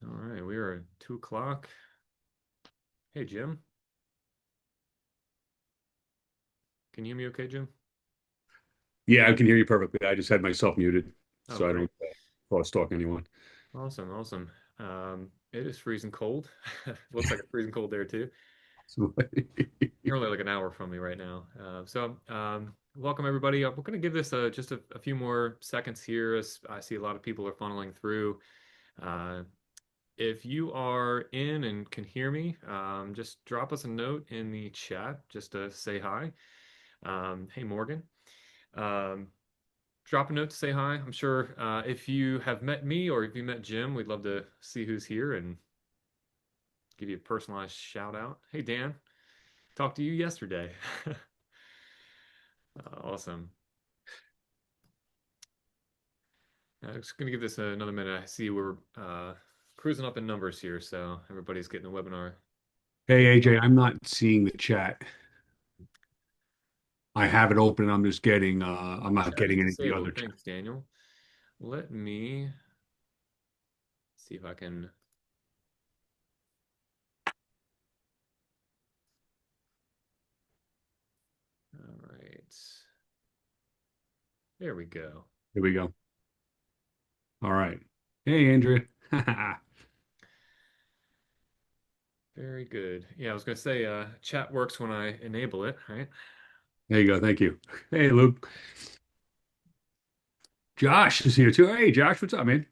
All right, we are at 2 o'clock. Hey, Jim. Can you hear me okay, Jim? Yeah, I can hear you perfectly. I just had myself muted, Oh, so I great. don't cross talk anyone. Awesome, awesome. It is freezing cold. Looks like it's freezing cold there too. So, You're only like an hour from me right now. Welcome everybody. We're going to give this just a few more seconds here as I see a lot of people are funneling through. Uh, if you are in and can hear me, just drop us a note in the chat just to say hi. Hey, Morgan. Um, Drop a note to say hi. I'm sure if you have met me or if you met Jim, we'd love to see who's here and give you a personalized shout out. Hey, Dan, talked to you yesterday. Awesome. I'm just going to give this another minute. I see we're cruising up in numbers here, so everybody's getting the webinar. hey AJ, I'm not seeing the chat. I have it open. I'm not Chat is getting any of the other disabled. chat. Thanks, Daniel. Let me see if I can. All right. There we go. Here we go. All right. Hey Andrea. Very good. Yeah, I was going to say chat works when I enable it, right? There you go. Thank you. Hey Luke. Josh is here too. Hey Josh, what's up, man?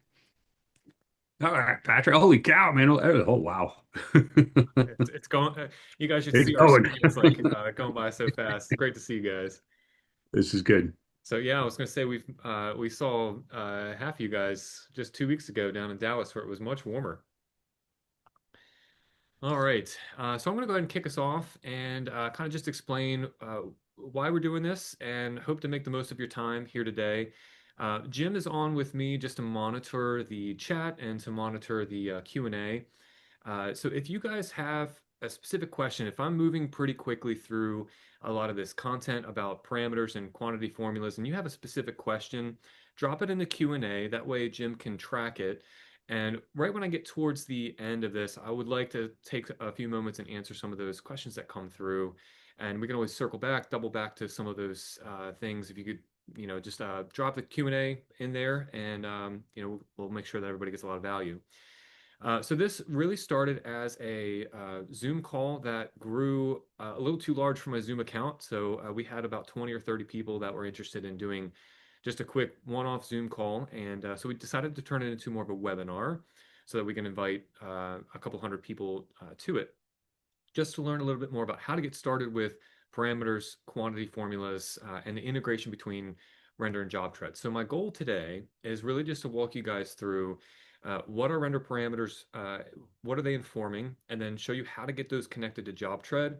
All right, Patrick. Holy cow, man. Oh wow. It's going. You guys should It's see our going. screens like going by so fast. Great to see you guys. This is good. So yeah, I was going to say we saw half you guys just 2 weeks ago down in Dallas where it was much warmer. All right, so I'm going to go ahead and kick us off and kind of just explain why we're doing this and hope to make the most of your time here today. Jim is on with me just to monitor the chat and to monitor the Q&A. So if you guys have a specific question, if I'm moving pretty quickly through a lot of this content about parameters and quantity formulas, and you have a specific question, drop it in the Q&A. That way Jim can track it. And right when I get towards the end of this, I would like to take a few moments and answer some of those questions that come through. And we can always circle back, double back to some of those things. If you could, just drop the Q&A in there, and we'll make sure that everybody gets a lot of value. So this really started as a Zoom call that grew a little too large for my Zoom account. So we had about 20 or 30 people that were interested in doing just a quick one-off Zoom call. And so we decided to turn it into more of a webinar so that we can invite a couple hundred people to it, just to learn a little bit more about how to get started with parameters, quantity formulas, and the integration between render and JobTread. So my goal today is really just to walk you guys through what are render parameters, what are they informing, and then show you how to get those connected to JobTread,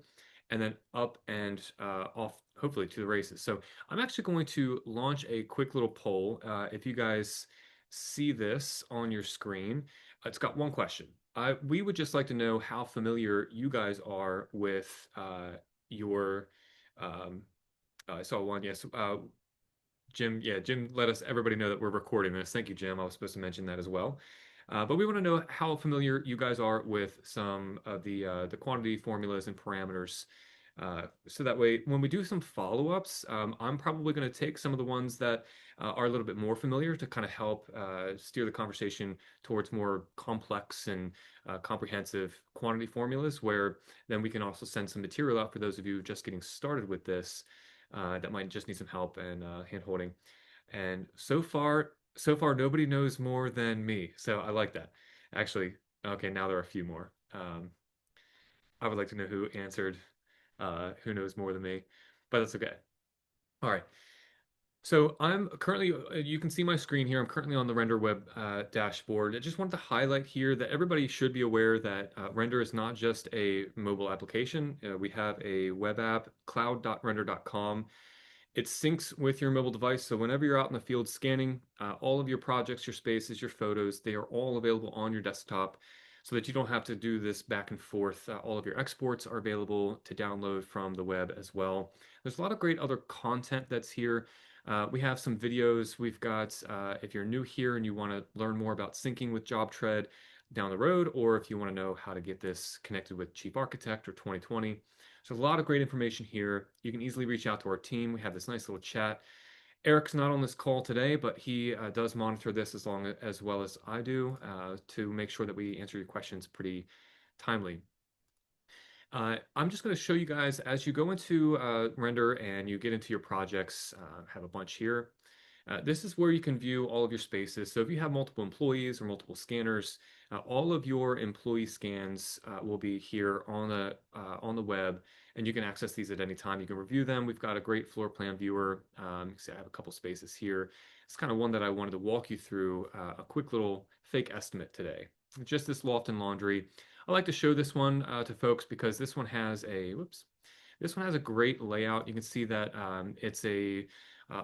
and then up and off, hopefully, to the races. So I'm actually going to launch a quick little poll. If you guys see this on your screen, it's got one question. We would just like to know how familiar you guys are with your. Um, I saw one. Yes, Jim. Yeah, Jim let us everybody know that we're recording this. Thank you, Jim. I was supposed to mention that as well. But we want to know how familiar you guys are with some of the quantity formulas and parameters. So that way, when we do some follow-ups, I'm probably going to take some of the ones that are a little bit more familiar to kind of help steer the conversation towards more complex and comprehensive quantity formulas, where then we can also send some material out for those of you just getting started with this that might just need some help and hand-holding. And so far, nobody knows more than me, so I like that. Actually, okay, now there are a few more. I would like to know who answered, who knows more than me, but that's okay. All right. So I'm currently, you can see my screen here. I'm currently on the Render web dashboard. I just wanted to highlight here that everybody should be aware that Render is not just a mobile application. We have a web app, cloud.render.com. It syncs with your mobile device. So whenever you're out in the field scanning, all of your projects, your spaces, your photos, they are all available on your desktop so that you don't have to do this back and forth. All of your exports are available to download from the web as well. There's a lot of great other content that's here. We have some videos. We've got, if you're new here and you want to learn more about syncing with JobTread, down the road, or if you want to know how to get this connected with Chief Architect or 2020. So a lot of great information here. You can easily reach out to our team. We have this nice little chat. Eric's not on this call today, but he does monitor this as well as I do to make sure that we answer your questions pretty timely. I'm just going to show you guys as you go into Render and you get into your projects, have a bunch here. This is where you can view all of your spaces. So if you have multiple employees or multiple scanners, all of your employee scans will be here on the web, and you can access these at any time. You can review them. We've got a great floor plan viewer. You can see I have a couple spaces here. It's kind of one that I wanted to walk you through a quick little fake estimate today. Just this loft and laundry. I like to show this one to folks because this one has a, whoops, this one has a great layout. You can see that it's a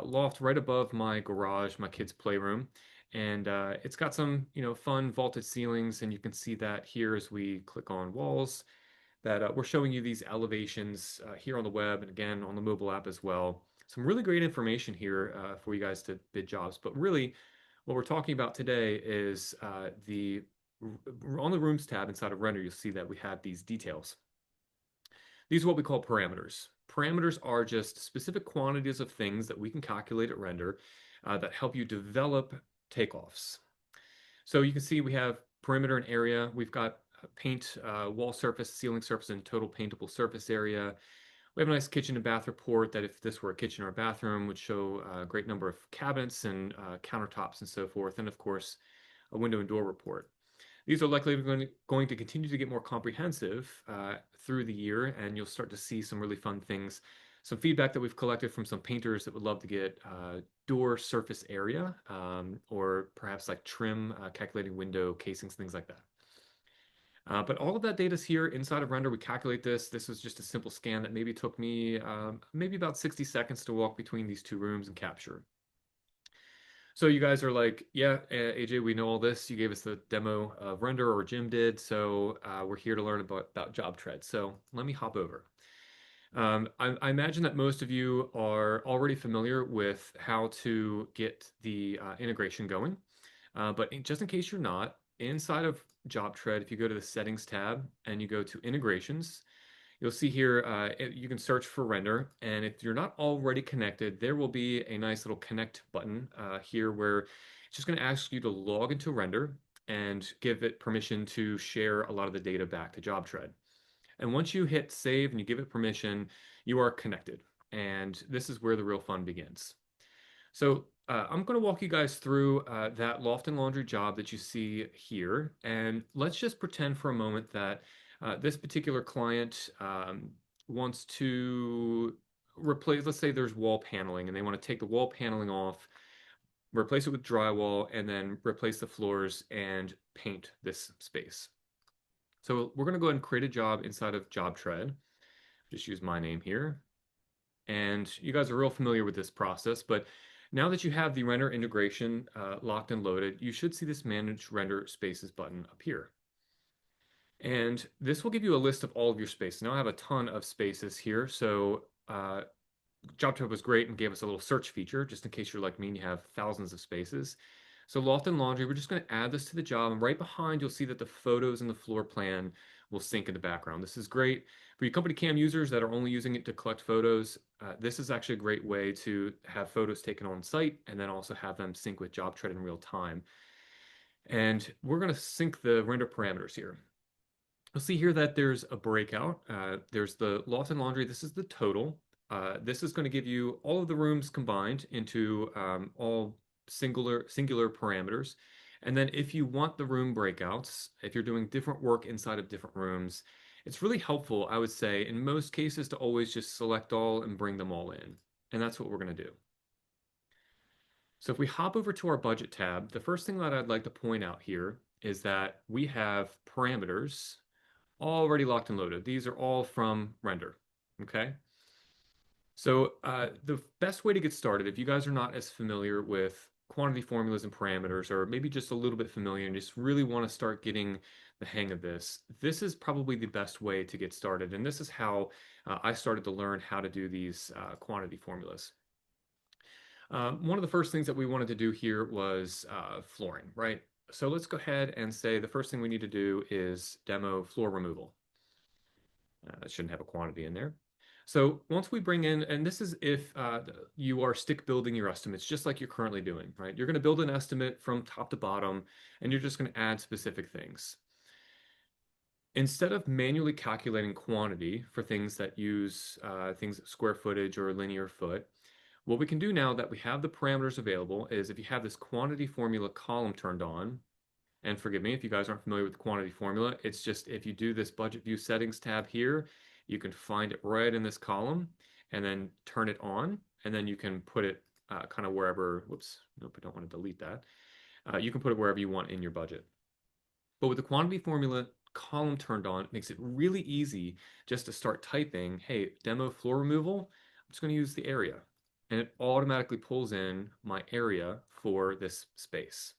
loft right above my garage, my kids' playroom. And it's got some, fun vaulted ceilings. And you can see that here as we click on walls, that we're showing you these elevations here on the web and again on the mobile app as well. Some really great information here for you guys to bid jobs. But really, what we're talking about today is on the Rooms tab inside of Render, you'll see that we have these details. These are what we call parameters. Parameters are just specific quantities of things that we can calculate at Render that help you develop takeoffs. So you can see we have perimeter and area. We've got paint, wall surface, ceiling surface, and total paintable surface area. We have a nice kitchen and bath report that if this were a kitchen or a bathroom would show a great number of cabinets and countertops and so forth. And of course, a window and door report. These are likely going to continue to get more comprehensive through the year, and you'll start to see some really fun things. Some feedback that we've collected from some painters that would love to get door surface area or perhaps like trim, calculating window casings, things like that. But all of that data is here inside of Render. We calculate this. This was just a simple scan that maybe took me maybe about 60 seconds to walk between these two rooms and capture. So you guys are like, yeah, AJ, we know all this. You gave us the demo of Render, or Jim did. So we're here to learn about JobTread. So let me hop over. I imagine that most of you are already familiar with how to get the integration going. But just in case you're not, inside of JobTread, if you go to the Settings tab and you go to Integrations, you'll see here you can search for Render, and if you're not already connected, there will be a nice little connect button here where it's just going to ask you to log into Render and give it permission to share a lot of the data back to JobTread. And once you hit save and you give it permission, you are connected. And this is where the real fun begins. So I'm going to walk you guys through that loft and laundry job that you see here. And let's just pretend for a moment that this particular client wants to replace, let's say there's wall paneling and they want to take the wall paneling off, replace it with drywall, and then replace the floors and paint this space. So we're going to go ahead and create a job inside of JobTread. Just use my name here. And you guys are real familiar with this process, but now that you have the render integration locked and loaded, you should see this Manage Render Spaces button appear. And this will give you a list of all of your space. Now I have a ton of spaces here, so JobTread was great and gave us a little search feature, just in case you're like me and you have thousands of spaces. So loft and laundry, we're just going to add this to the job, and right behind you'll see that the photos and the floor plan will sync in the background. This is great for you company cam users that are only using it to collect photos. This is actually a great way to have photos taken on site and then also have them sync with JobTread in real time. And we're going to sync the render parameters here. You'll see here that there's a breakout. There's the loft and laundry. This is the total. This is going to give you all of the rooms combined into all singular parameters. And then if you want the room breakouts, if you're doing different work inside of different rooms, it's really helpful, I would say, in most cases to always just select all and bring them all in. And that's what we're going to do. So if we hop over to our budget tab, the first thing that I'd like to point out here is that we have parameters already locked and loaded. These are all from Render, okay? So the best way to get started, if you guys are not as familiar with quantity formulas and parameters, or maybe just a little bit familiar and just really want to start getting the hang of this, this is probably the best way to get started. And this is how I started to learn how to do these quantity formulas. One of the first things that we wanted to do here was flooring, right? So let's go ahead and say the first thing we need to do is demo floor removal. It shouldn't have a quantity in there. So once we bring in, and this is if you are stick building your estimates, just like you're currently doing, right? You're going to build an estimate from top to bottom, and you're just going to add specific things. Instead of manually calculating quantity for things that use things square footage or linear foot, what we can do now that we have the parameters available is if you have this quantity formula column turned on, and forgive me if you guys aren't familiar with the quantity formula, it's just if you do this budget view settings tab here, you can find it right in this column and then turn it on, and then you can put it kind of wherever, whoops, nope, I don't want to delete that. You can put it wherever you want in your budget. But with the quantity formula column turned on, it makes it really easy just to start typing, hey, demo floor removal, I'm just going to use the area. And it automatically pulls in my area for this space.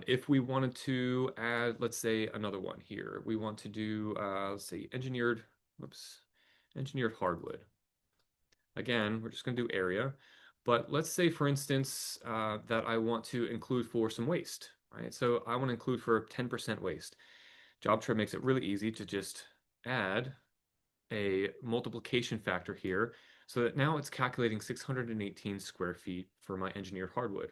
If we wanted to add, let's say, another one here, we want to do, let's say, whoops, engineered hardwood. Again, we're just going to do area. But let's say, for instance, that I want to include for some waste, right? So I want to include for 10% waste. JobTread makes it really easy to just add a multiplication factor here so that now it's calculating 618 square feet for my engineered hardwood.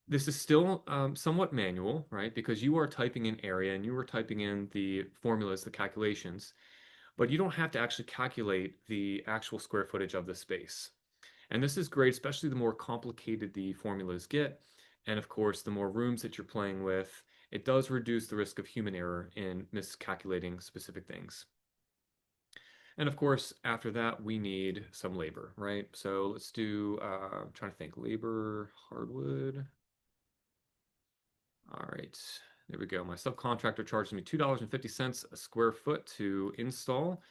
This is still somewhat manual, right? Because you are typing in area and you are typing in the formulas, the calculations, but you don't have to actually calculate the actual square footage of the space. And this is great, especially the more complicated the formulas get. And of course, the more rooms that you're playing with, it does reduce the risk of human error in miscalculating specific things. And of course, after that, we need some labor, right? So let's do, I'm trying to think, labor, hardwood. All right, there we go. My subcontractor charges me $2.50 a square foot to install.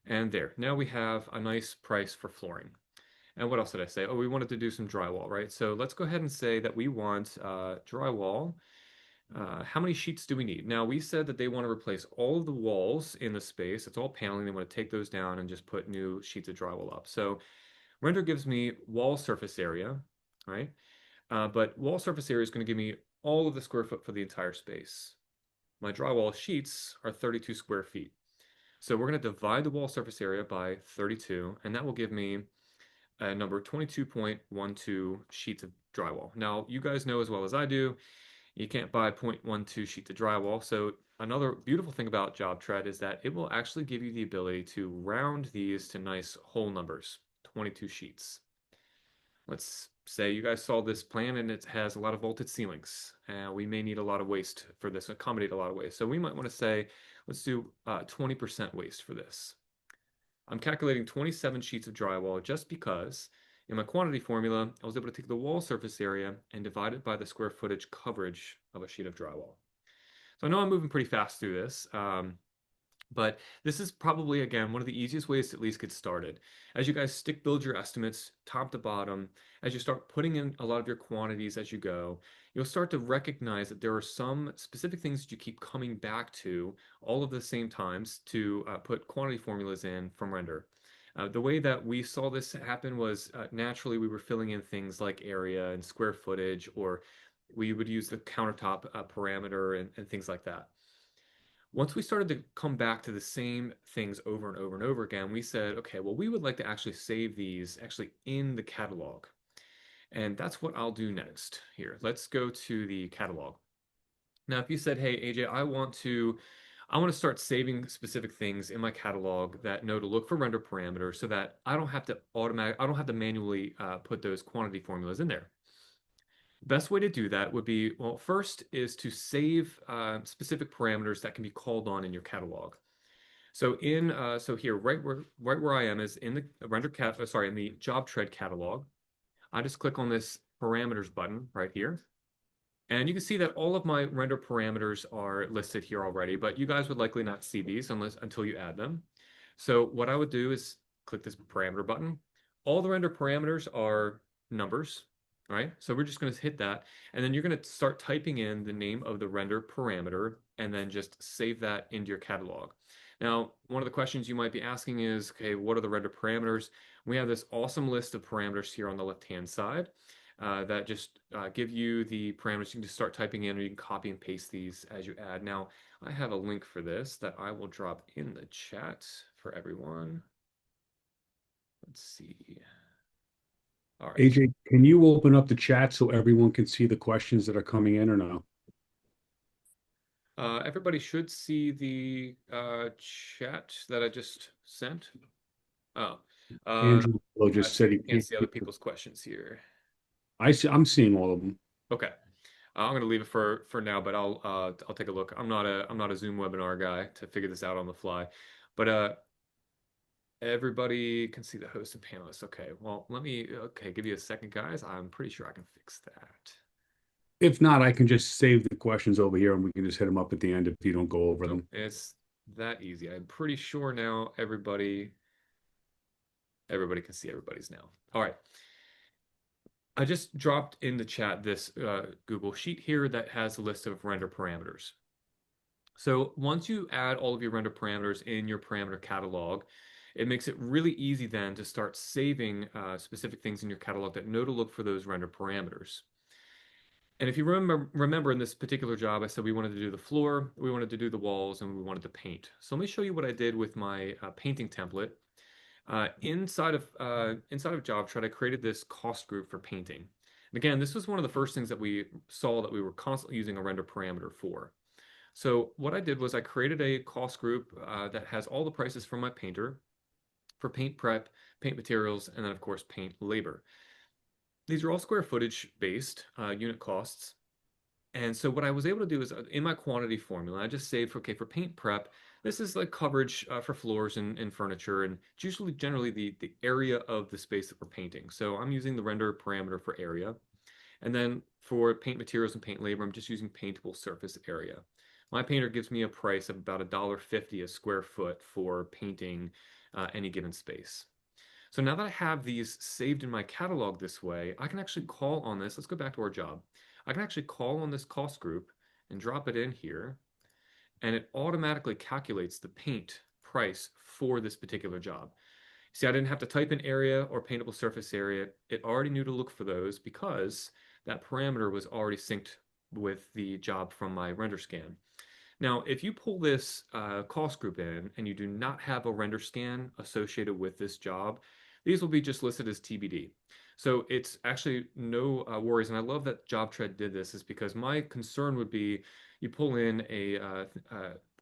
And there, now we have a nice price for flooring. And what else did I say? Oh, we wanted to do some drywall, right? So let's go ahead and say that we want drywall. How many sheets do we need? Now, we said that they want to replace all of the walls in the space. It's all paneling. They want to take those down and just put new sheets of drywall up. So render gives me wall surface area, right? But wall surface area is going to give me all of the square foot for the entire space. My drywall sheets are 32 square feet. So we're going to divide the wall surface area by 32, and that will give me a number 22.12 sheets of drywall. Now, you guys know as well as I do, you can't buy 0.12 sheets of drywall. So another beautiful thing about JobTread is that it will actually give you the ability to round these to nice whole numbers, 22 sheets. Let's say you guys saw this plan and it has a lot of vaulted ceilings. We may need a lot of waste for this, accommodate a lot of waste. So we might want to say, let's do 20% waste for this. I'm calculating 27 sheets of drywall just because in my quantity formula, I was able to take the wall surface area and divide it by the square footage coverage of a sheet of drywall. So I know I'm moving pretty fast through this. But this is probably, again, one of the easiest ways to at least get started. As you guys stick build your estimates top to bottom, as you start putting in a lot of your quantities as you go, you'll start to recognize that there are some specific things that you keep coming back to all of the same times to put quantity formulas in from render. The way that we saw this happen was naturally we were filling in things like area and square footage, or we would use the countertop parameter and things like that. Once we started to come back to the same things over and over and over again, we said, okay, well, we would like to actually save these actually in the catalog. And that's what I'll do next here. Let's go to the catalog. Now, if you said, hey, AJ, I want to start saving specific things in my catalog that know to look for render parameters so that I don't have to manually put those quantity formulas in there. Best way to do that would be, well, first is to save specific parameters that can be called on in your catalog. So here, right where I am is in the in the JobTread catalog. I just click on this parameters button right here. And you can see that all of my render parameters are listed here already, but you guys would likely not see these until you add them. So what I would do is click this parameter button. All the render parameters are numbers, right? So we're just going to hit that, and then you're going to start typing in the name of the render parameter, and then just save that into your catalog. Now, one of the questions you might be asking is, okay, what are the render parameters? We have this awesome list of parameters here on the left-hand side. that just give you the parameters. You can just start typing in, or you can copy and paste these as you add. Now, I have a link for this that I will drop in the chat for everyone. Let's see. All right. AJ, can you open up the chat so everyone can see the questions that are coming in or no? Everybody should see the chat that I just sent. Oh, uh, Andrew Lowe I just see. said he Can't can't see see other them. people's questions here. I'm seeing all of them. Okay. I'm gonna leave it for now, but I'll take a look. I'm not a Zoom webinar guy to figure this out on the fly, but everybody can see the host and panelists. Okay, well let me give you a second, guys. I'm pretty sure I can fix that. If not, I can just save the questions over here and we can just hit them up at the end if you don't go over Nope, them. it's that easy. I'm pretty sure now everybody can see everybody's now. All right. I just dropped in the chat this Google sheet here that has a list of render parameters. So once you add all of your render parameters in your parameter catalog, it makes it really easy then to start saving specific things in your catalog that know to look for those render parameters. And if you remember in this particular job, I said we wanted to do the floor, we wanted to do the walls, and we wanted to paint. So let me show you what I did with my painting template. Inside of JobTread, I created this cost group for painting. And again, this was one of the first things that we saw that we were constantly using a render parameter for. So what I did was I created a cost group that has all the prices for my painter, for paint prep, paint materials, and then of course paint labor. These are all square footage based unit costs. And so what I was able to do is in my quantity formula, I just saved, okay, for paint prep, this is like coverage for floors and furniture, and it's usually generally the area of the space that we're painting. So I'm using the render parameter for area. And then for paint materials and paint labor, I'm just using paintable surface area. My painter gives me a price of about $1.50 a square foot for painting any given space. So now that I have these saved in my catalog this way, I can actually call on this. Let's go back to our job. I can actually call on this cost group and drop it in here, and it automatically calculates the paint price for this particular job. See, I didn't have to type in area or paintable surface area. It already knew to look for those because that parameter was already synced with the job from my render scan. Now, if you pull this cost group in and you do not have a render scan associated with this job, these will be just listed as TBD. So it's actually no worries. And I love that JobTread did this is because my concern would be you pull in a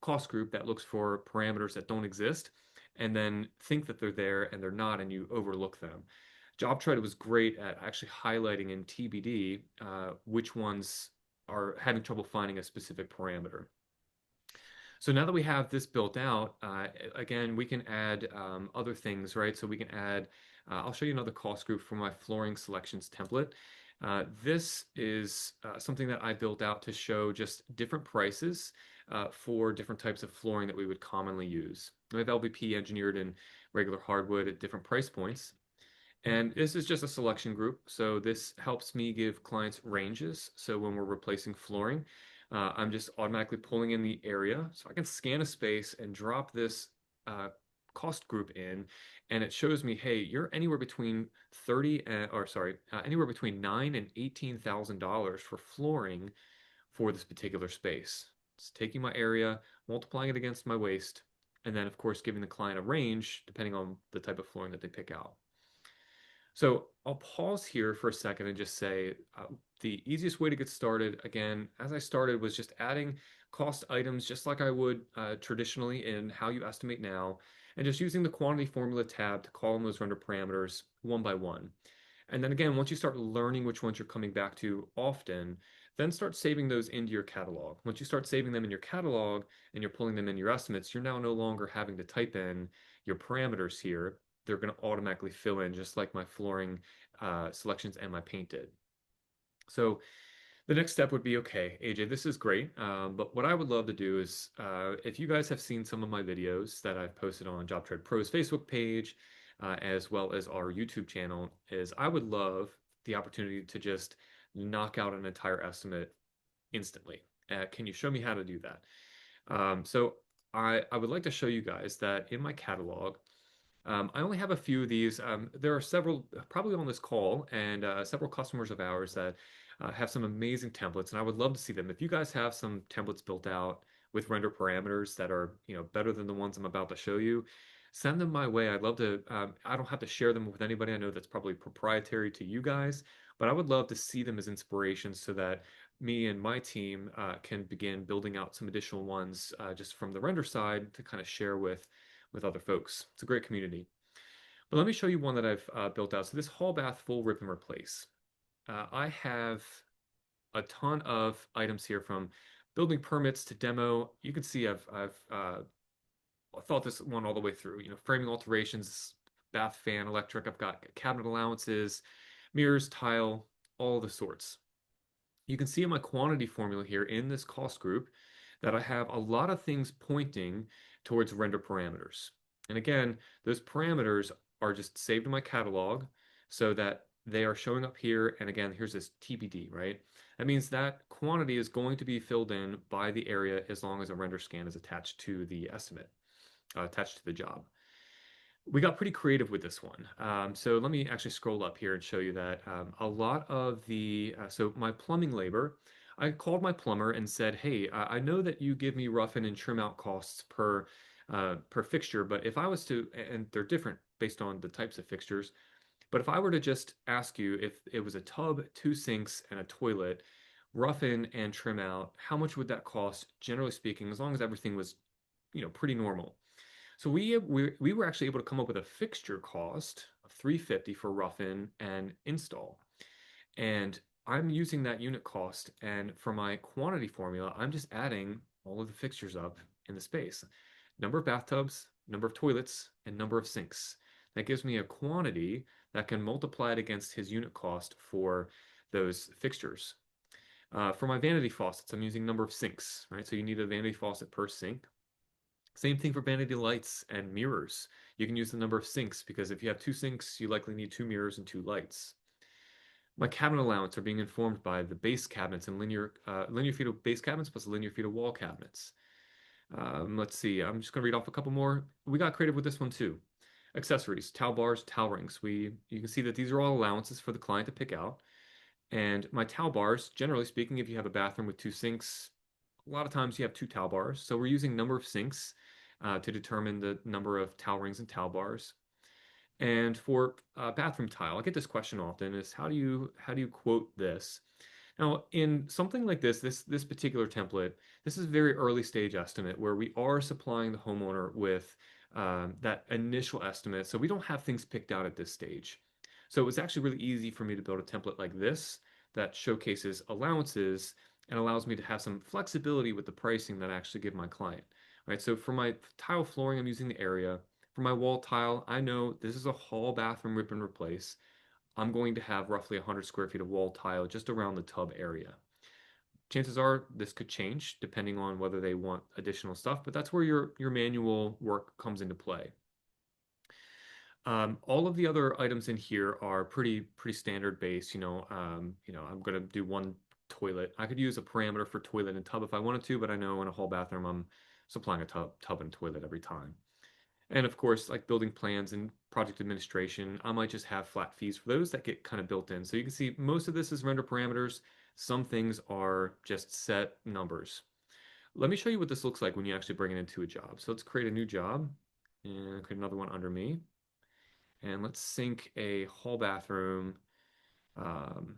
cost group that looks for parameters that don't exist and then think that they're there and they're not and you overlook them. JobTread was great at actually highlighting in TBD which ones are having trouble finding a specific parameter. So now that we have this built out, again, we can add other things, right? So we can add, I'll show you another cost group for my flooring selections template. This is something that I built out to show just different prices for different types of flooring that we would commonly use. We have LVP engineered in regular hardwood at different price points. And this is just a selection group. So this helps me give clients ranges. So when we're replacing flooring, I'm just automatically pulling in the area. So I can scan a space and drop this uh, cost group in, and it shows me, hey, you're anywhere between 30 or sorry, anywhere between $9,000 and $18,000 for flooring for this particular space. It's taking my area, multiplying it against my waist, and then of course giving the client a range depending on the type of flooring that they pick out. So I'll pause here for a second and just say the easiest way to get started, again, as I started, was just adding cost items just like I would traditionally in how you estimate now, and just using the quantity formula tab to call in those render parameters one by one. And then again, once you start learning which ones you're coming back to often, then start saving those into your catalog. Once you start saving them in your catalog and you're pulling them in your estimates, you're now no longer having to type in your parameters here. They're going to automatically fill in just like my flooring selections and my paint did. So the next step would be, okay, AJ, this is great. But what I would love to do is, if you guys have seen some of my videos that I've posted on JobTread Pro's Facebook page, as well as our YouTube channel, is I would love the opportunity to just knock out an entire estimate instantly. Can you show me how to do that? So I would like to show you guys that in my catalog, I only have a few of these. There are several probably on this call and several customers of ours that have some amazing templates, and I would love to see them. If you guys have some templates built out with render parameters that are, better than the ones I'm about to show you, send them my way. I'd love to. I don't have to share them with anybody. I know that's probably proprietary to you guys, but I would love to see them as inspiration so that me and my team can begin building out some additional ones just from the render side to kind of share with other folks. It's a great community. But let me show you one that I've built out. So this hall bath full rip and replace. I have a ton of items here from building permits to demo. You can see I've thought this one all the way through. Framing alterations, bath fan, electric. I've got cabinet allowances, mirrors, tile, all the sorts. You can see in my quantity formula here in this cost group that I have a lot of things pointing towards render parameters. And again, those parameters are just saved in my catalog so that they are showing up here. And again, here's this TBD, right? That means that quantity is going to be filled in by the area as long as a render scan is attached to the estimate, attached to the job. We got pretty creative with this one. So let me actually scroll up here and show you that a lot of so my plumbing labor, I called my plumber and said, hey, I know that you give me rough-in and trim out costs per fixture, but if I was to, and they're different based on the types of fixtures, but if I were to just ask you if it was a tub, two sinks, and a toilet, rough in and trim out, how much would that cost, generally speaking, as long as everything was, pretty normal? So we were actually able to come up with a fixture cost of 350 for rough-in and install. And I'm using that unit cost, and for my quantity formula, I'm just adding all of the fixtures up in the space. Number of bathtubs, number of toilets, and number of sinks. That gives me a quantity that can multiply it against his unit cost for those fixtures. For my vanity faucets, I'm using number of sinks, right? So you need a vanity faucet per sink. Same thing for vanity lights and mirrors. You can use the number of sinks because if you have two sinks, you likely need two mirrors and two lights. My cabinet allowance are being informed by the base cabinets and linear feet of base cabinets plus linear feet of wall cabinets. Let's see. I'm just going to read off a couple more. We got creative with this one too. Accessories, towel bars, towel rings. You can see that these are all allowances for the client to pick out. And my towel bars, generally speaking, if you have a bathroom with two sinks, a lot of times you have two towel bars. So we're using number of sinks to determine the number of towel rings and towel bars. And for bathroom tile, I get this question often: is how do you quote this? Now, in something like this particular template, this is a very early stage estimate where we are supplying the homeowner with that initial estimate, so we don't have things picked out at this stage. So it's actually really easy for me to build a template like this that showcases allowances and allows me to have some flexibility with the pricing that I actually give my client. Right. So for my tile flooring, I'm using the area. For my wall tile, I know this is a hall bathroom rip and replace. I'm going to have roughly 100 square feet of wall tile just around the tub area. Chances are this could change depending on whether they want additional stuff, but that's where your manual work comes into play. All of the other items in here are pretty standard base. I'm going to do one toilet. I could use a parameter for toilet and tub if I wanted to, but I know in a whole bathroom I'm supplying a tub and toilet every time. And of course, like building plans and project administration, I might just have flat fees for those that get kind of built in. So you can see most of this is render parameters. Some things are just set numbers. Let me show you what this looks like when you actually bring it into a job. So let's create a new job and create another one under me. And let's sync a hall bathroom. Um,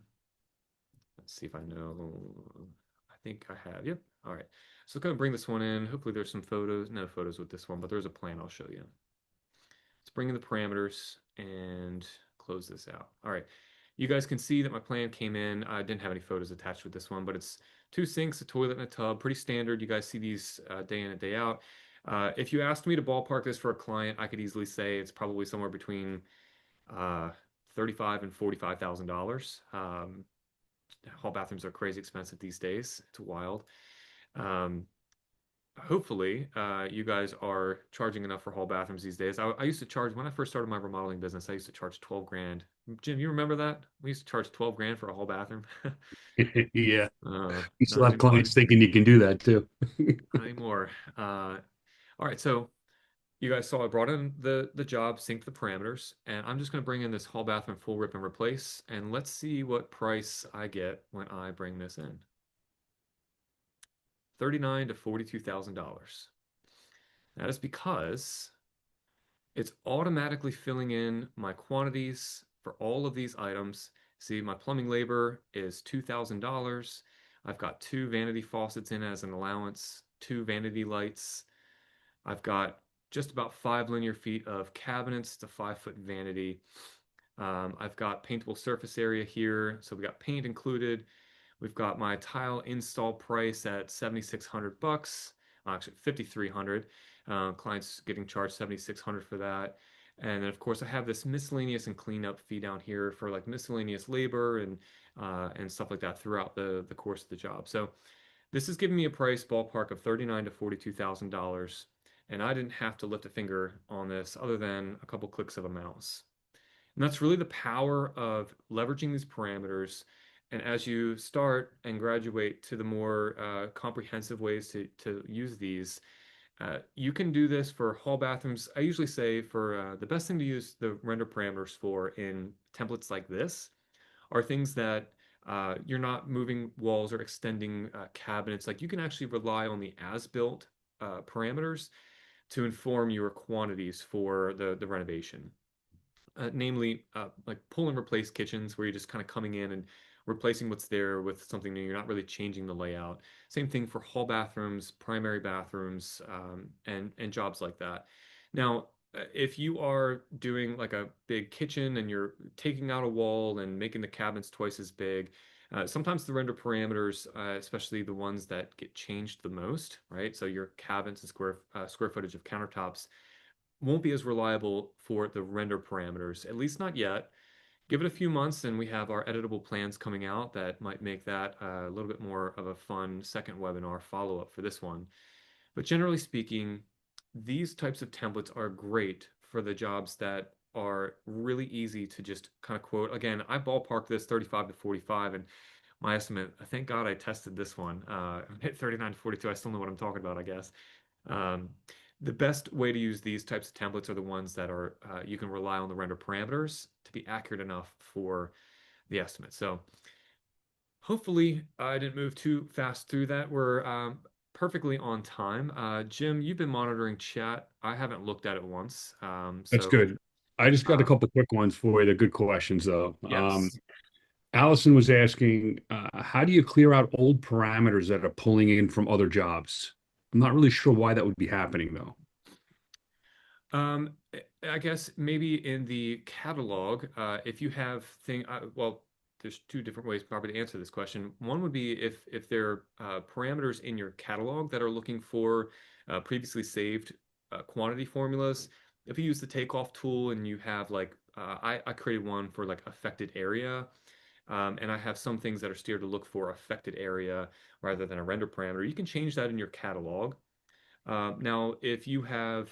let's see if I know. I think I have. Yep. All right. So let's go and bring this one in. Hopefully there's some photos. No photos with this one, but there's a plan I'll show you. Let's bring in the parameters and close this out. All right. You guys can see that my plan came in. I didn't have any photos attached with this one, but it's two sinks, a toilet, and a tub. Pretty standard. You guys see these day in and day out. If you asked me to ballpark this for a client, I could easily say it's probably somewhere between uh, 35 and $45,000. Hall bathrooms are crazy expensive these days. It's wild. Um, Hopefully, you guys are charging enough for hall bathrooms these days. I used to charge when I first started my remodeling business. I used to charge 12 grand. Jim, you remember that? We used to charge 12 grand for a hall bathroom. Yeah. You still Not have anymore. clients thinking you can do that too. Not anymore. All right, so you guys saw I brought in the job, synced the parameters, and I'm just going to bring in this hall bathroom full rip and replace, and let's see what price I get when I bring this in. 39 to $42,000. That is because it's automatically filling in my quantities for all of these items. See, my plumbing labor is $2,000. I've got two vanity faucets in as an allowance, two vanity lights. I've got just about 5 linear feet of cabinets to 5 foot vanity. I've got paintable surface area here. So we got paint included. We've got my tile install price at 7,600 bucks. Actually, 5,300. Clients getting charged 7,600 for that. And then of course I have this miscellaneous and cleanup fee down here for like miscellaneous labor and stuff like that throughout the course of the job. So this is giving me a price ballpark of 39 to $42,000, and I didn't have to lift a finger on this other than a couple clicks of a mouse. And that's really the power of leveraging these parameters. And as you start and graduate to the more comprehensive ways to use these, you can do this for hall bathrooms. I usually say for the best thing to use the render parameters for in templates like this are things that you're not moving walls or extending cabinets. Like you can actually rely on the as-built parameters to inform your quantities for the renovation. Namely, like pull and replace kitchens where you're just kind of coming in and replacing what's there with something new. You're not really changing the layout. Same thing for hall bathrooms, primary bathrooms, and jobs like that. Now, if you are doing like a big kitchen and you're taking out a wall and making the cabinets twice as big, sometimes the render parameters, especially the ones that get changed the most, right? So your cabinets and square footage of countertops won't be as reliable for the render parameters, at least not yet. Give it a few months and we have our editable plans coming out that might make that a little bit more of a fun second webinar follow-up for this one. But generally speaking, these types of templates are great for the jobs that are really easy to just kind of quote. Again, I ballparked this 35 to 45 and my estimate, thank God I tested this one. Hit 39 to 42. I still know what I'm talking about, I guess. Um, the best way to use these types of templates are the ones that are you can rely on the render parameters to be accurate enough for the estimate. So hopefully I didn't move too fast through that. We're perfectly on time. Jim, you've been monitoring chat. I haven't looked at it once. That's good. I just got a Uh, couple quick ones for you. They're good questions, though. yes. Allison was asking, how do you clear out old parameters that are pulling in from other jobs? I'm not really sure why that would be happening, though. Um, I guess maybe in the catalog, if you have well, there's two different ways probably to answer this question. One would be if there are parameters in your catalog that are looking for previously saved quantity formulas. If you use the takeoff tool and you have like I created one for like affected area, and I have some things that are steered to look for affected area rather than a render parameter. You can change that in your catalog. Now, if you have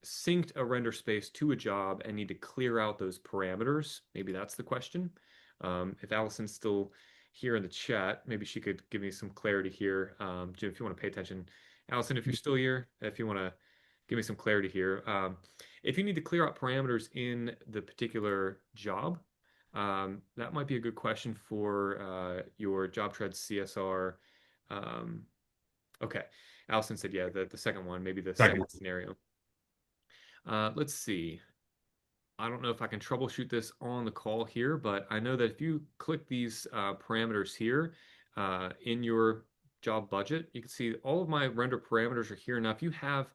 synced a render space to a job and need to clear out those parameters, maybe that's the question. If Allison's still here in the chat, maybe she could give me some clarity here. Jim, if you want to pay attention. Allison, if you're still here, if you want to give me some clarity here. If you need to clear out parameters in the particular job, that might be a good question for your JobTread CSR. Um, okay. Allison said, yeah, the second one, maybe the Second second one. scenario. Let's see. I don't know if I can troubleshoot this on the call here, but I know that if you click these parameters here in your job budget, you can see all of my render parameters are here. Now, if you have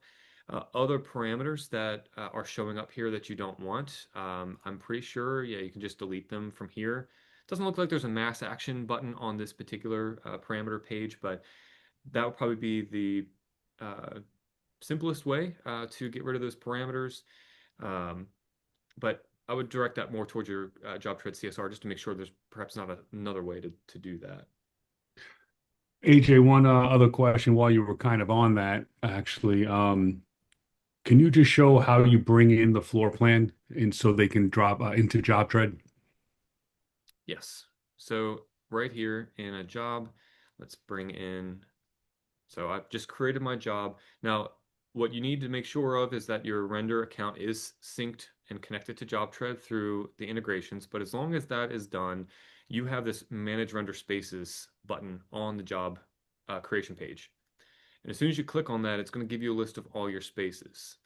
other parameters that are showing up here that you don't want, I'm pretty sure, yeah, you can just delete them from here. Doesn't look like there's a mass action button on this particular parameter page, but that would probably be the simplest way to get rid of those parameters. Um, but I would direct that more towards your JobTread CSR just to make sure there's perhaps not another way to do that. AJ, one other question while you were kind of on that, actually. Can you just show how you bring in the floor plan and so they can drop into JobTread? Yes. So right here in a job, let's bring in. So I've just created my job. Now, what you need to make sure of is that your render account is synced and connected to JobTread through the integrations. But as long as that is done, you have this Manage Render Spaces button on the job creation page. And as soon as you click on that, it's going to give you a list of all your spaces.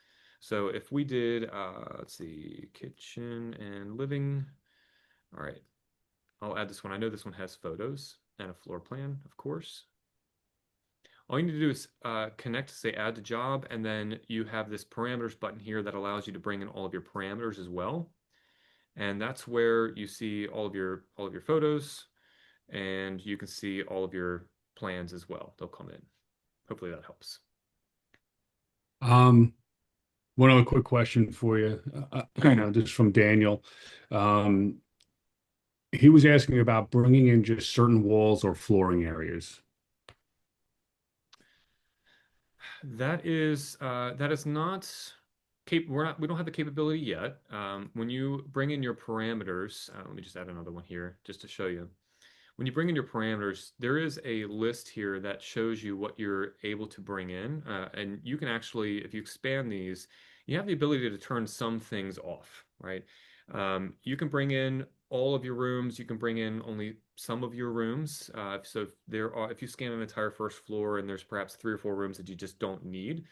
So if we did, let's see, kitchen and living. All right, I'll add this one. I know this one has photos and a floor plan, of course. All you need to do is connect, say add to job, and then you have this parameters button here that allows you to bring in all of your parameters as well. And that's where you see all of your photos, and you can see all of your plans as well. They'll come in. Hopefully that helps. Um, One other quick question for you, just from Daniel. Um, he was asking about bringing in just certain walls or flooring areas. That is not we don't have the capability yet. When you bring in your parameters, let me just add another one here just to show you. When you bring in your parameters, there is a list here that shows you what you're able to bring in. And you can actually, if you expand these, you have the ability to turn some things off, right? You can bring in all of your rooms. You can bring in only some of your rooms. So if you scan an entire first floor and there's perhaps 3 or 4 rooms that you just don't need,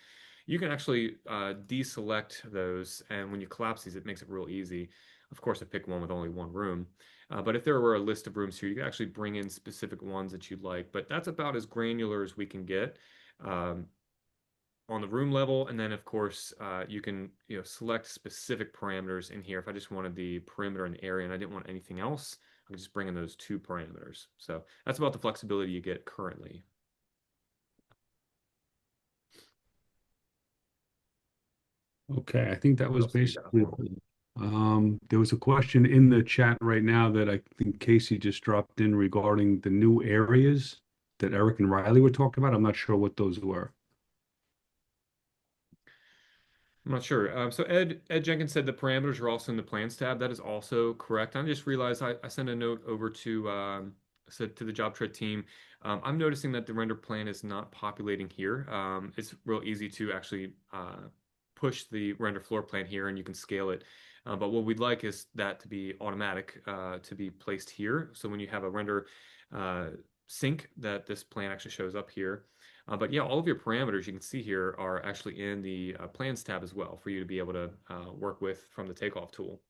you can actually deselect those. And when you collapse these, it makes it real easy. Of course, I pick one with only one room. But if there were a list of rooms here, you can actually bring in specific ones that you'd like. But that's about as granular as we can get um, on the room level. And then, of course, you can select specific parameters in here. If I just wanted the perimeter and area and I didn't want anything else, I can just bring in those 2 parameters. So that's about the flexibility you get currently. Okay, I think that What was else do you got basically. for me? There was a question in the chat right now that I think Casey just dropped in regarding the new areas that Eric and Riley were talking about. I'm not sure what those were. I'm not sure. So Ed Jenkins said the parameters are also in the plans tab. That is also correct. I just realized I sent a note over to the JobTread team. I'm noticing that the render plan is not populating here. It's real easy to actually push the render floor plan here, and you can scale it. But what we'd like is that to be automatic, to be placed here. So when you have a render uh, sync, that this plan actually shows up here. But yeah, all of your parameters you can see here are actually in the plans tab as well for you to be able to work with from the takeoff tool.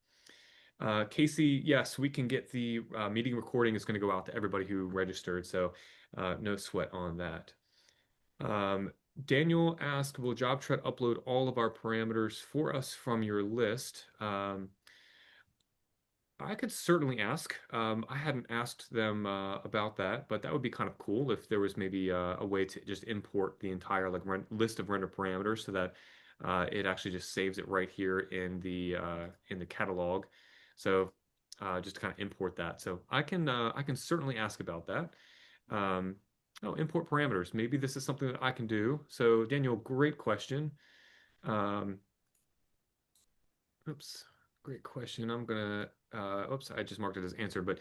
Casey, yes, we can get the meeting recording is going to go out to everybody who registered, so no sweat on that. Um, Daniel asked, will JobTread upload all of our parameters for us from your list? I could certainly ask. I hadn't asked them about that, but that would be kind of cool if there was maybe a way to just import the entire list of render parameters so that it actually just saves it right here in the catalog. So just to kind of import that. So I can certainly ask about that. Um, oh, import parameters. Maybe this is something that I can do. So Daniel, great question. Um, Oops, great question. Oops, I just marked it as answer, but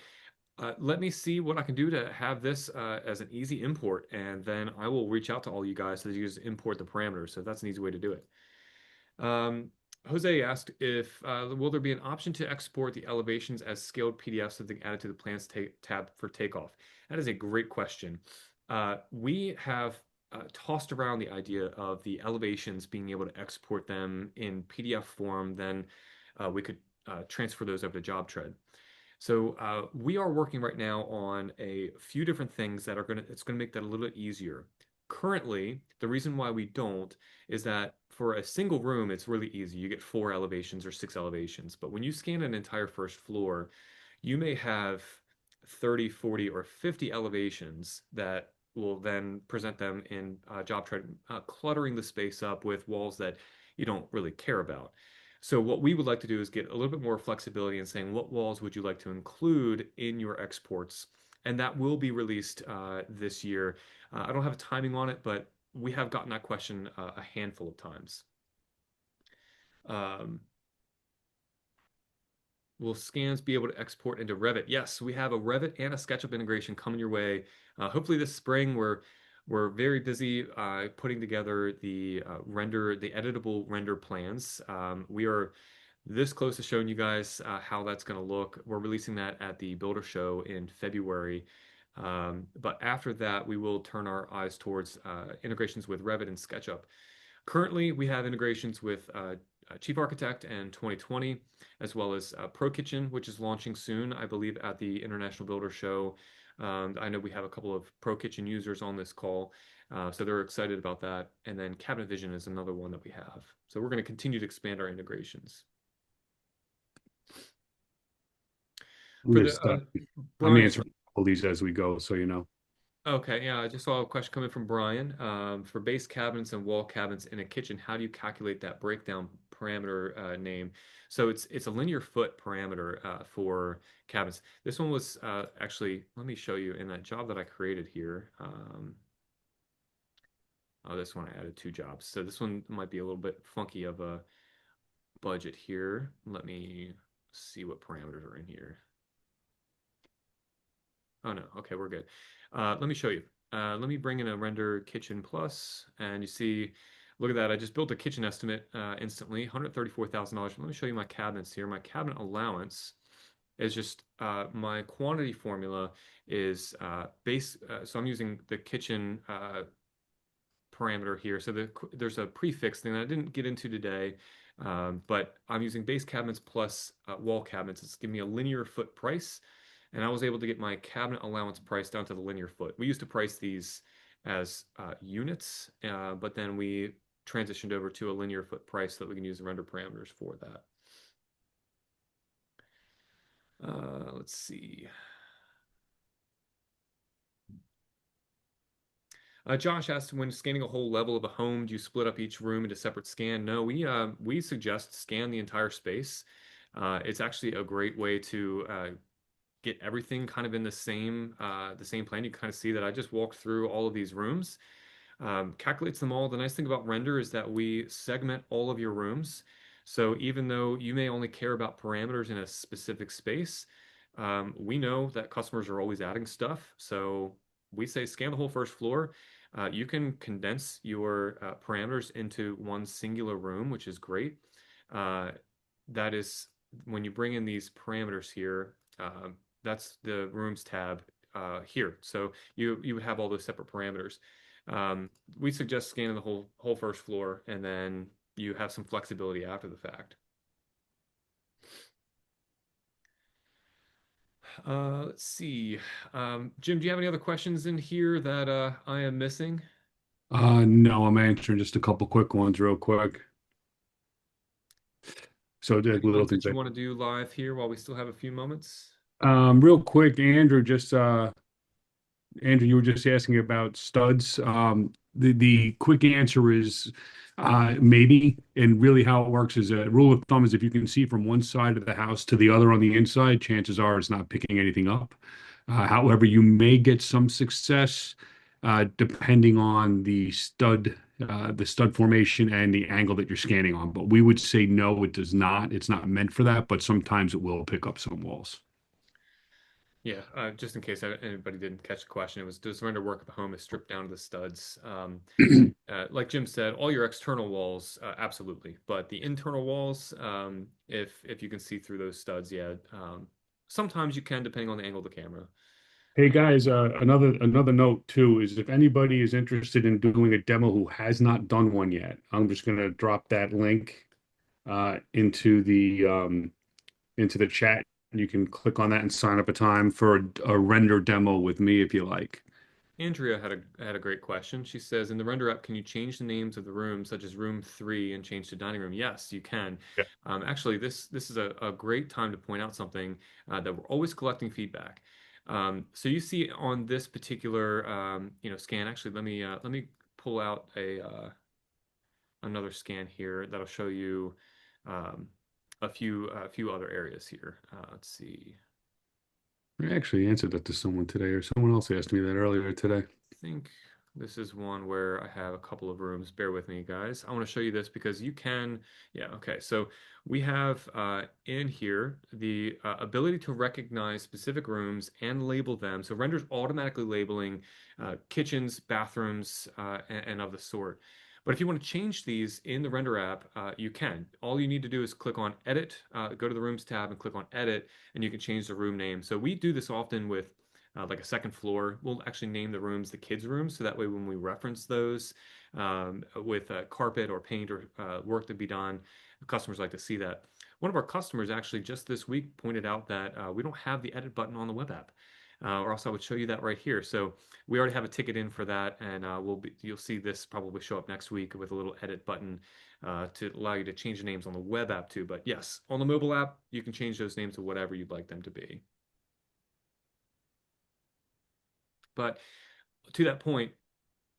let me see what I can do to have this as an easy import, and then I will reach out to all you guys so that you just import the parameters. So that's an easy way to do it. Um, Jose asked if will there be an option to export the elevations as scaled PDFs so they can add it to the plans tab for takeoff? That is a great question. We have tossed around the idea of the elevations being able to export them in PDF form, then we could transfer those over to JobTread. So we are working right now on a few different things that it's gonna make that a little bit easier. Currently, the reason why we don't is that for a single room, it's really easy. You get 4 elevations or 6 elevations. But when you scan an entire first floor, you may have 30, 40, or 50 elevations that will then present them in JobTread, cluttering the space up with walls that you don't really care about. So what we would like to do is get a little bit more flexibility in saying what walls would you like to include in your exports, and that will be released this year. I don't have a timing on it, but we have gotten that question a handful of times. Um, will scans be able to export into Revit? Yes, we have a Revit and a SketchUp integration coming your way. Hopefully this spring. We're very busy putting together the editable render plans. We are this close to showing you guys how that's going to look. We're releasing that at the Builder Show in February. But after that, we will turn our eyes towards integrations with Revit and SketchUp. Currently, we have integrations with Chief Architect and 2020, as well as Pro Kitchen, which is launching soon, I believe, at the International Builder Show. I know we have a couple of Pro Kitchen users on this call, so they're excited about that. And then Cabinet Vision is another one that we have. So we're going to continue to expand our integrations. I'm For the just I'm Brian, answering all these as we go, so you know. okay, yeah, I just saw a question coming from Brian. For base cabinets and wall cabinets in a kitchen, how do you calculate that breakdown parameter name? So it's a linear foot parameter for cabinets. This one was actually, let me show you in that job that I created here. Oh, this one I added two jobs. So this one might be a little bit funky of a budget here. Let me see what parameters are in here. Oh no, okay, we're good. Let me show you. Let me bring in a render kitchen plus, and you see, look at that. I just built a kitchen estimate instantly, $134,000. Let me show you my cabinets here. My cabinet allowance is just my quantity formula is base. So I'm using the kitchen parameter here. So there's a prefix thing that I didn't get into today, but I'm using base cabinets plus wall cabinets. It's giving me a linear foot price, and I was able to get my cabinet allowance price down to the linear foot. We used to price these as units, but then we transitioned over to a linear foot price so that we can use the render parameters for that. Let's see. Josh asked, when scanning a whole level of a home, do you split up each room into separate scan? No, we suggest scan the entire space. It's actually a great way to get everything kind of in the same plan. You kind of see that I just walked through all of these rooms, calculates them all. The nice thing about render is that we segment all of your rooms. So even though you may only care about parameters in a specific space, we know that customers are always adding stuff. So we say scan the whole first floor. You can condense your parameters into one singular room, which is great. Uh, that is when you bring in these parameters here, that's the rooms tab here. So you would have all those separate parameters. We suggest scanning the whole first floor, and then you have some flexibility after the fact. Let's see. Jim, do you have any other questions in here that I am missing? No, I'm answering just a couple quick ones real quick. So the Any little ones things that you like want to do live here while we still have a few moments? real quick, Andrew, you were just asking about studs. The quick answer is maybe, and really how it works is a rule of thumb is if you can see from one side of the house to the other on the inside, chances are it's not picking anything up. However, you may get some success depending on the stud formation and the angle that you're scanning on. But we would say no, it does not. It's not meant for that, but sometimes it will pick up some walls. Yeah, just in case anybody didn't catch the question, it was does render work at the home is stripped down to the studs. Like Jim said, all your external walls, absolutely, but the internal walls, if you can see through those studs, yeah, sometimes you can, depending on the angle of the camera. Hey guys, another note too is if anybody is interested in doing a demo who has not done one yet, I'm just gonna drop that link into the chat. You can click on that and sign up a time for a render demo with me if you like. Andrea had a great question. She says, in the render app, can you change the names of the rooms, such as room 3 and change to dining room? Yes, you can. Yeah. Actually, this is a great time to point out something that we're always collecting feedback. So you see on this particular scan. Actually, let me pull out another scan here that'll show you um, a few other areas here. Let's see. I actually answered that to someone today, or someone else asked me that earlier today. I think. This is one where I have a couple of rooms. Bear with me, guys. I want to show you this because you can, yeah, okay. So we have in here the ability to recognize specific rooms and label them. So Render's automatically labeling kitchens, bathrooms, and of the sort. But if you want to change these in the Render app, you can. All you need to do is click on Edit, go to the Rooms tab and click on Edit, and you can change the room name. So we do this often with like a second floor. We'll actually name the rooms the kids' rooms, so that way when we reference those with carpet or paint or work to be done, customers like to see that. One of our customers actually just this week pointed out that we don't have the edit button on the web app. Or else I would show you that right here. So we already have a ticket in for that, and you'll see this probably show up next week with a little edit button to allow you to change the names on the web app too. But yes, on the mobile app, you can change those names to whatever you'd like them to be. But to that point,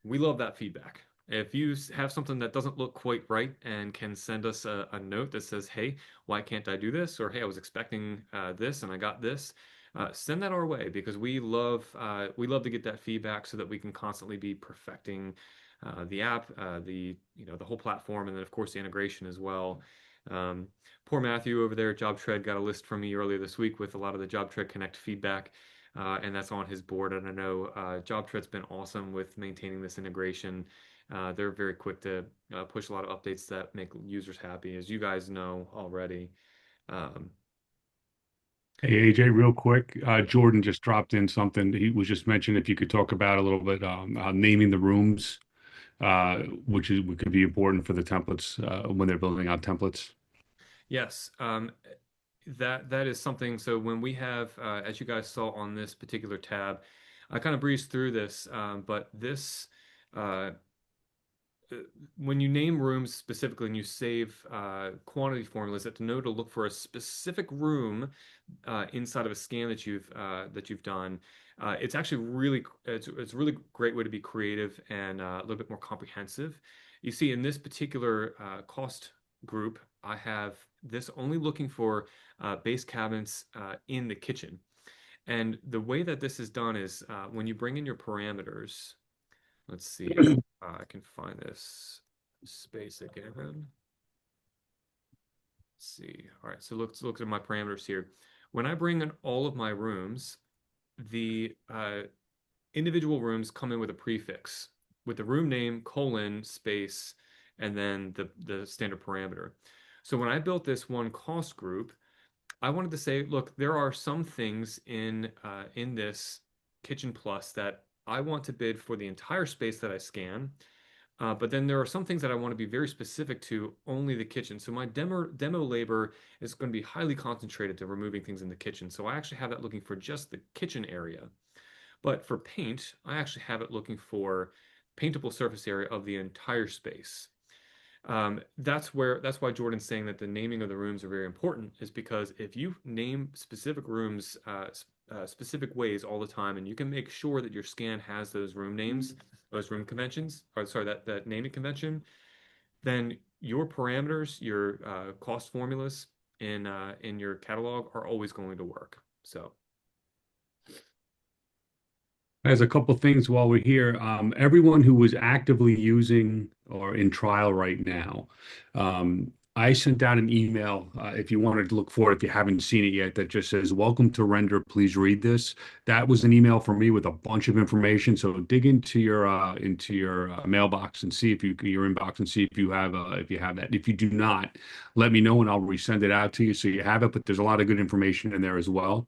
we love that feedback. If you have something that doesn't look quite right and can send us a note that says, hey, why can't I do this? Or hey, I was expecting this and I got this. Send that our way because we love to get that feedback so that we can constantly be perfecting the app, the whole platform, and then of course the integration as well. Um, Poor Matthew over there at JobTread got a list from me earlier this week with a lot of the JobTread Connect feedback, and that's on his board. And I know JobTread's been awesome with maintaining this integration. They're very quick to push a lot of updates that make users happy, as you guys know already. Um, Hey, AJ, real quick, Jordan just dropped in something. He was just mentioning if you could talk about a little bit naming the rooms, which could be important for the templates when they're building out templates. yes, that is something. So when we have, as you guys saw on this particular tab, I kind of breezed through this, but this. Uh, when you name rooms specifically and you save quantity formulas that to know to look for a specific room inside of a scan that you've done, it's actually it's a really great way to be creative and a little bit more comprehensive. You see, in this particular cost group, I have this only looking for base cabinets in the kitchen. And the way that this is done is when you bring in your parameters. Let's see if I can find this space again. Let's see. All right, so look at my parameters here. When I bring in all of my rooms, the individual rooms come in with a prefix with the room name, colon, space, and then the standard parameter. So when I built this one cost group, I wanted to say, look, there are some things in this Kitchen Plus that I want to bid for the entire space that I scan. But then there are some things that I want to be very specific to only the kitchen. So my demo labor is going to be highly concentrated to removing things in the kitchen. So I actually have that looking for just the kitchen area. But for paint, I actually have it looking for paintable surface area of the entire space. That's why Jordan's saying that the naming of the rooms are very important, is because if you name specific rooms specific ways all the time, and you can make sure that your scan has those room names, those room conventions, or sorry, that naming convention, then your parameters, your cost formulas in your catalog are always going to work. So As a couple things while we're here, everyone who was actively using or in trial right now, I sent out an email if you wanted to look for it, if you haven't seen it yet, that just says, "Welcome to Render. Please read this." That was an email from me with a bunch of information. So dig into your mailbox and see if your inbox and see if you have that. If you do not, let me know and I'll resend it out to you so you have it. But there's a lot of good information in there as well.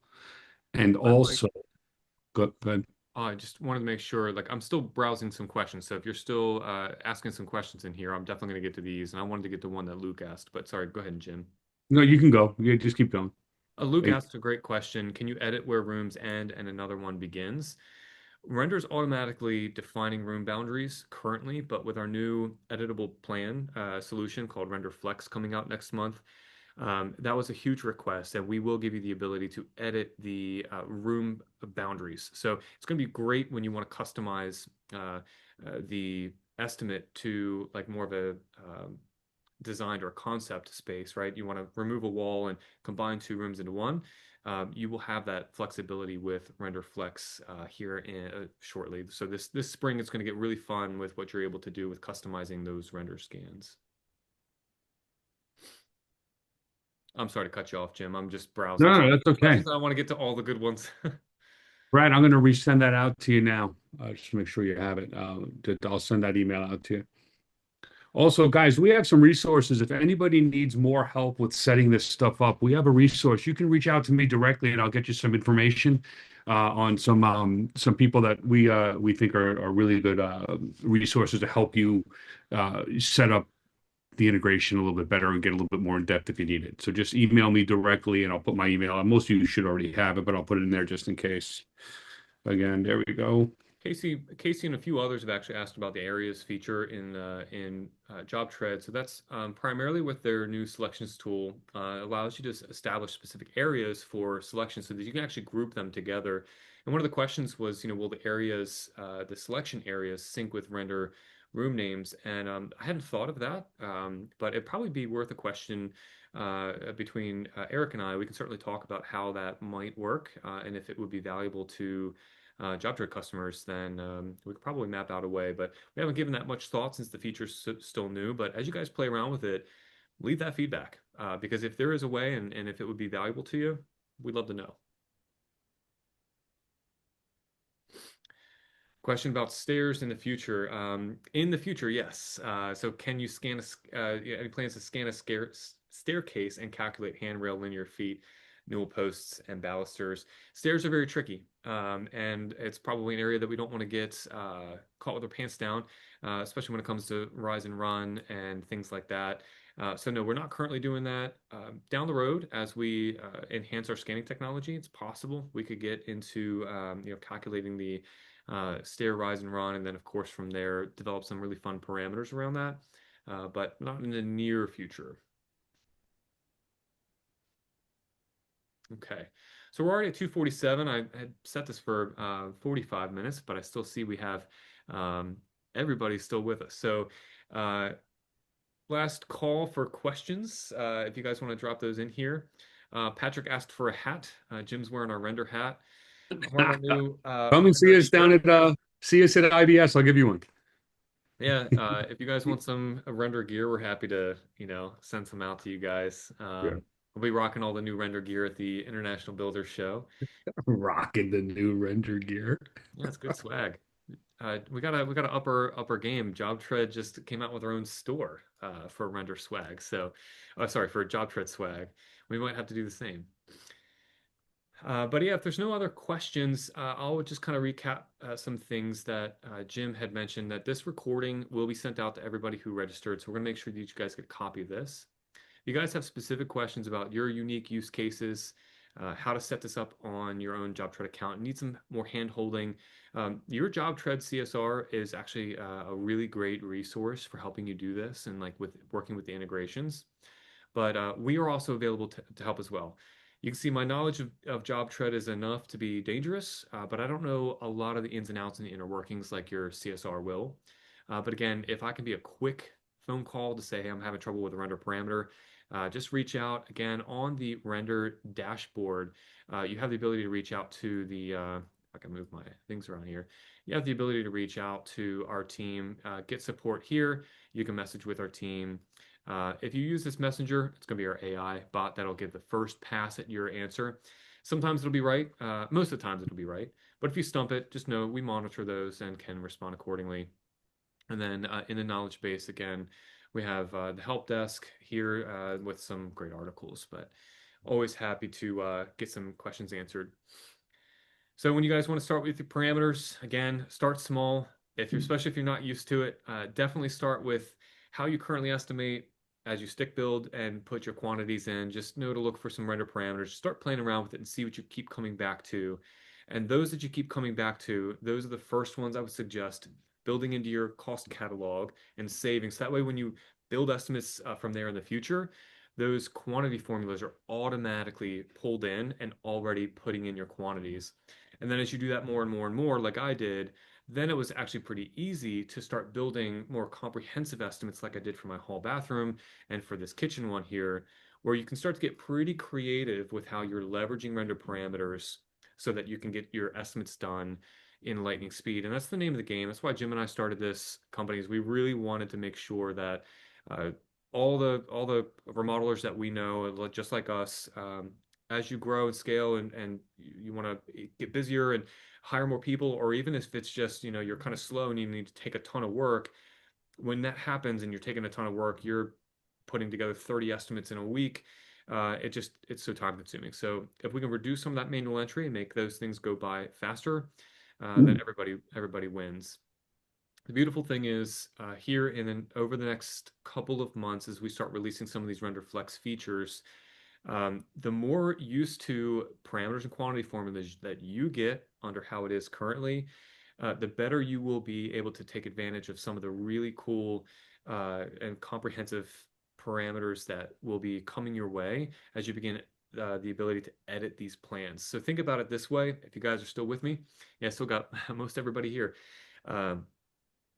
And by the way, also, go ahead. I just wanted to make sure, like, I'm still browsing some questions. So if you're still asking some questions in here, I'm definitely going to get to these. And I wanted to get to one that Luke asked, but sorry, go ahead, Jim. No, you can go. Yeah, just keep going. Luke Hey, asked a great question. Can you edit where rooms end and another one begins? Render's automatically defining room boundaries currently, but with our new editable plan solution called Render Flex coming out next month, that was a huge request, and we will give you the ability to edit the room boundaries. So it's going to be great when you want to customize the estimate to like more of a designed or concept space, right? You want to remove a wall and combine two rooms into one. You will have that flexibility with Render Flex here shortly. So this spring it's going to get really fun with what you're able to do with customizing those render scans. I'm sorry to cut you off, Jim. I'm just browsing No, some no, that's okay. questions. I want to get to all the good ones. Brad, I'm going to resend that out to you now. Just to make sure you have it. I'll send that email out to you. Also, guys, we have some resources. If anybody needs more help with setting this stuff up, we have a resource. You can reach out to me directly, and I'll get you some information on some people that we think are really good resources to help you set up the integration a little bit better and get a little bit more in depth if you need it. So just email me directly, and I'll put my email. Most of you should already have it, but I'll put it in there just in case. Again, there we go. Casey and a few others have actually asked about the areas feature in JobTread. So that's primarily with their new selections tool. Allows you to establish specific areas for selection so that you can actually group them together. And one of the questions was, will the areas, the selection areas sync with render room names? And I hadn't thought of that, but it'd probably be worth a question between Eric and I. We can certainly talk about how that might work and if it would be valuable to JobTread customers, then we could probably map out a way. But we haven't given that much thought since the feature's still new. But as you guys play around with it, leave that feedback because if there is a way and if it would be valuable to you, we'd love to know. Question about stairs in the future. In the future, yes. So can you scan any plans to scan a staircase and calculate handrail linear feet, newel posts, and balusters? Stairs are very tricky, and it's probably an area that we don't want to get caught with our pants down, especially when it comes to rise and run and things like that. So no, we're not currently doing that. Down the road, as we enhance our scanning technology, it's possible we could get into calculating the stair, rise, and run, and then of course from there develop some really fun parameters around that, but not in the near future. Okay, so we're already at 2:47. I had set this for 45 minutes, but I still see we have um, everybody still with us. So uh, last call for questions. If you guys want to drop those in here. Patrick asked for a hat. Jim's wearing our render hat. I'm wearing our new Come and see render us down shirt. at IBS. I'll give you one. Yeah, if you guys want some render gear, we're happy to, send some out to you guys. Yeah. We'll be rocking all the new render gear at the International Builder Show. Rocking the new render gear. Yeah, it's good swag. We got to upper game. JobTread just came out with their own store for render swag. So, sorry, for JobTread swag. We might have to do the same. But yeah, if there's no other questions, I'll just kind of recap some things that Jim had mentioned that this recording will be sent out to everybody who registered. So we're gonna make sure that you guys get a copy of this. If you guys have specific questions about your unique use cases, how to set this up on your own JobTread account, need some more hand holding, your JobTread CSR is actually a really great resource for helping you do this and like with working with the integrations. But we are also available to help as well. You can see my knowledge of JobTread is enough to be dangerous, but I don't know a lot of the ins and outs and the inner workings like your CSR will. But again, if I can be a quick phone call to say, hey, I'm having trouble with a render parameter, just reach out. Again, on the render dashboard, you have the ability to reach out to if I can move my things around here, you have the ability to reach out to our team, get support here. You can message with our team. If you use this messenger, it's going to be our AI bot that'll give the first pass at your answer. Sometimes it'll be right. Most of the times it'll be right. But if you stump it, just know we monitor those and can respond accordingly. And then in the knowledge base, again, we have the help desk here with some great articles, but always happy to get some questions answered. So when you guys want to start with your parameters, again, start small. Especially if you're not used to it, definitely start with how you currently estimate as you stick build and put your quantities in. Just know to look for some render parameters. Start playing around with it and see what you keep coming back to. And those that you keep coming back to, those are the first ones I would suggest building into your cost catalog and saving. So that way, when you build estimates from there in the future, those quantity formulas are automatically pulled in and already putting in your quantities. And then as you do that more and more and more, like I did, then it was actually pretty easy to start building more comprehensive estimates like I did for my hall bathroom and for this kitchen one here, where you can start to get pretty creative with how you're leveraging render parameters so that you can get your estimates done in lightning speed. And that's the name of the game. That's why Jim and I started this company, is we really wanted to make sure that uh, all the remodelers that we know, just like us, as you grow and scale and you want to get busier and hire more people, or even if it's just, you're kind of slow and you need to take a ton of work, when that happens and you're taking a ton of work, you're putting together 30 estimates in a week. It's so time consuming. So if we can reduce some of that manual entry and make those things go by faster, then everybody wins. The beautiful thing is, here over the next couple of months, as we start releasing some of these render flex features, the more used to parameters and quantity formulas that you get under how it is currently, the better you will be able to take advantage of some of the really cool and comprehensive parameters that will be coming your way as you begin the ability to edit these plans. So think about it this way. If you guys are still with me, yeah, I still got most everybody here. Um,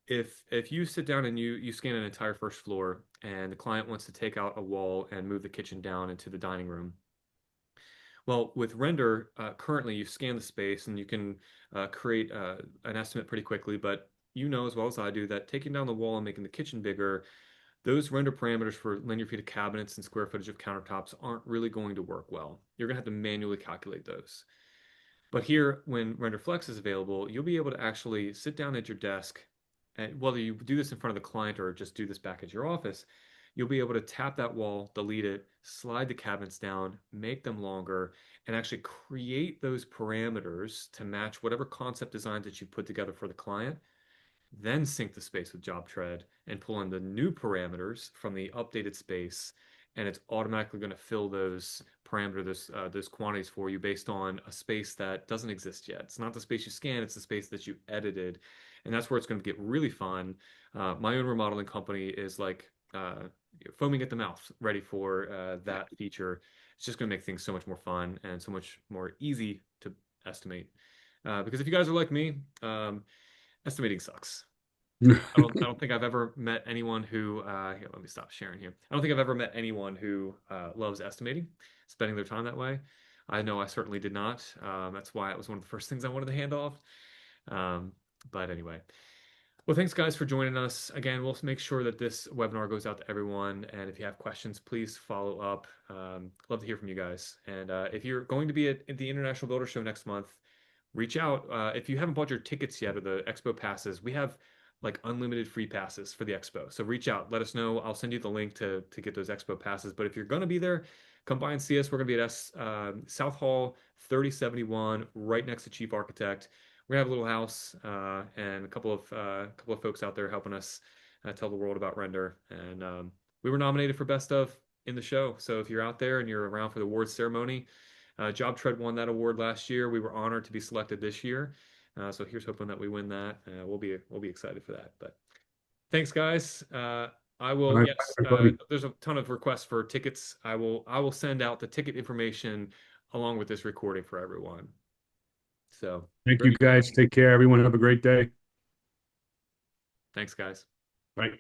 if you sit down and you scan an entire first floor and the client wants to take out a wall and move the kitchen down into the dining room, well, with render, currently you scan the space and you can create an estimate pretty quickly, but you know as well as I do that taking down the wall and making the kitchen bigger, those render parameters for linear feet of cabinets and square footage of countertops aren't really going to work well. You're going to have to manually calculate those. But here, when Render Flex is available, you'll be able to actually sit down at your desk, and whether you do this in front of the client or just do this back at your office, you'll be able to tap that wall, delete it, slide the cabinets down, make them longer, and actually create those parameters to match whatever concept designs that you put together for the client, then sync the space with JobTread and pull in the new parameters from the updated space, and it's automatically going to fill those parameters, those quantities for you based on a space that doesn't exist yet. It's not the space you scan; it's the space that you edited, and that's where it's going to get really fun. My own remodeling company is like foaming at the mouth, ready for that feature. It's just going to make things so much more fun and so much more easy to estimate. Because if you guys are like me, estimating sucks. I don't think I've ever met anyone who here, let me stop sharing here. I don't think I've ever met anyone who loves estimating, spending their time that way. I know I certainly did not. That's why it was one of the first things I wanted to hand off. Um, but anyway, well, thanks guys for joining us. Again, we'll make sure that this webinar goes out to everyone. And if you have questions, please follow up. Love to hear from you guys. And if you're going to be at the International Builder Show next month, reach out. If you haven't bought your tickets yet or the expo passes, we have like unlimited free passes for the expo. So reach out, let us know. I'll send you the link to get those expo passes. But if you're going to be there, come by and see us. We're going to be at South Hall 3071, right next to Chief Architect. We have a little house and a couple of folks out there helping us tell the world about render. And we were nominated for best of in the show. So if you're out there and you're around for the awards ceremony, JobTread won that award last year. We were honored to be selected this year. So here's hoping that we win that. We'll be excited for that. But thanks, guys. I All will. right, Yes, everybody. there's a ton of requests for tickets. I will send out the ticket information along with this recording for everyone. So Thank you very cool. guys. Take care. Everyone have a great day. Thanks, guys. Bye.